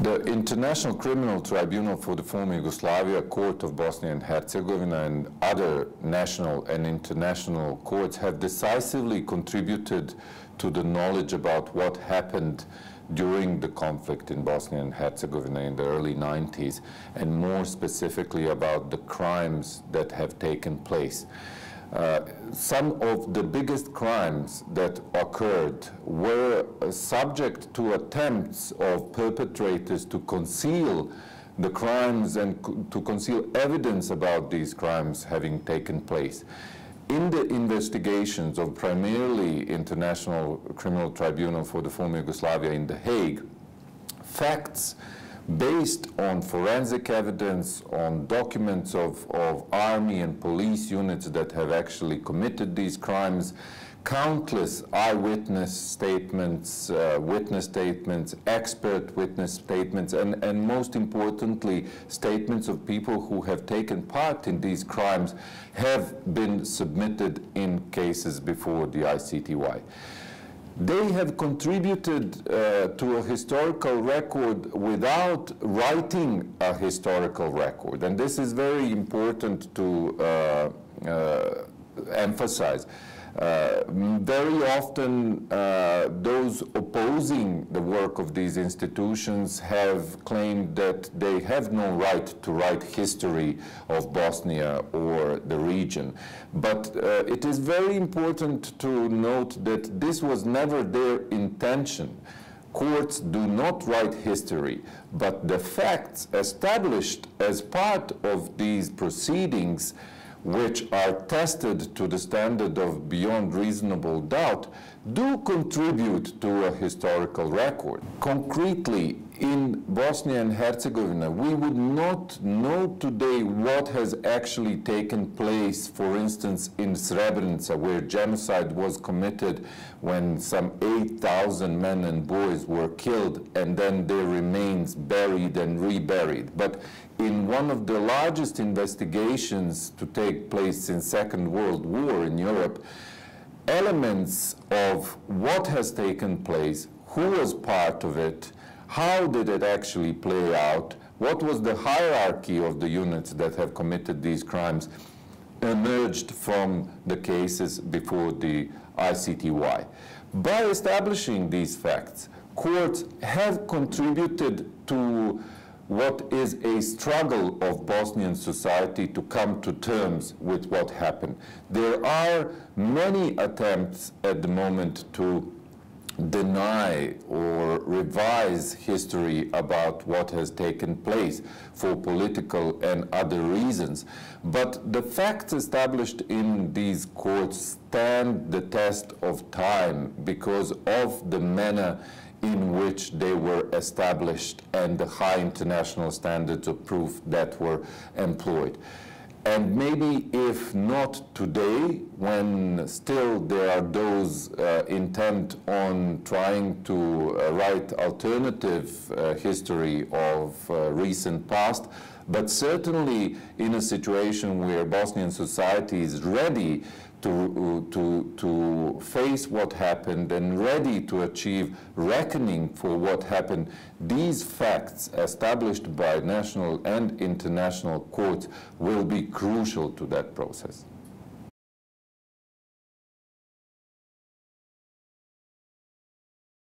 The International Criminal Tribunal for the former Yugoslavia, Court of Bosnia and Herzegovina, and other national and international courts have decisively contributed to the knowledge about what happened during the conflict in Bosnia and Herzegovina in the early 90s, and more specifically about the crimes that have taken place. Some of the biggest crimes that occurred were subject to attempts of perpetrators to conceal the crimes and to conceal evidence about these crimes having taken place. In the investigations of primarily International Criminal Tribunal for the former Yugoslavia in The Hague, facts based on forensic evidence, on documents of army and police units that have actually committed these crimes, countless eyewitness statements, witness statements, expert witness statements, and most importantly, statements of people who have taken part in these crimes have been submitted in cases before the ICTJ. They have contributed to a historical record without writing a historical record. And this is very important to emphasize. Very often, those opposing the work of these institutions have claimed that they have no right to write history of Bosnia or the region. But it is very important to note that this was never their intention. Courts do not write history, but the facts established as part of these proceedings, which are tested to the standard of beyond reasonable doubt, do contribute to a historical record. Concretely, in Bosnia and Herzegovina, we would not know today what has actually taken place, for instance, in Srebrenica, where genocide was committed when some 8,000 men and boys were killed and then their remains buried and reburied. But in one of the largest investigations to take place since Second World War in Europe, elements of what has taken place, who was part of it, how did it actually play out, what was the hierarchy of the units that have committed these crimes, emerged from the cases before the ICTJ. By establishing these facts, courts have contributed to what is a struggle of Bosnian society to come to terms with what happened. There are many attempts at the moment to deny or revise history about what has taken place for political and other reasons. But the facts established in these courts stand the test of time because of the manner in which they were established and the high international standards of proof that were employed. And maybe if not today, when still there are those intent on trying to write alternative history of recent past, but certainly in a situation where Bosnian society is ready to face what happened and ready to achieve reckoning for what happened, these facts established by national and international courts will be crucial to that process.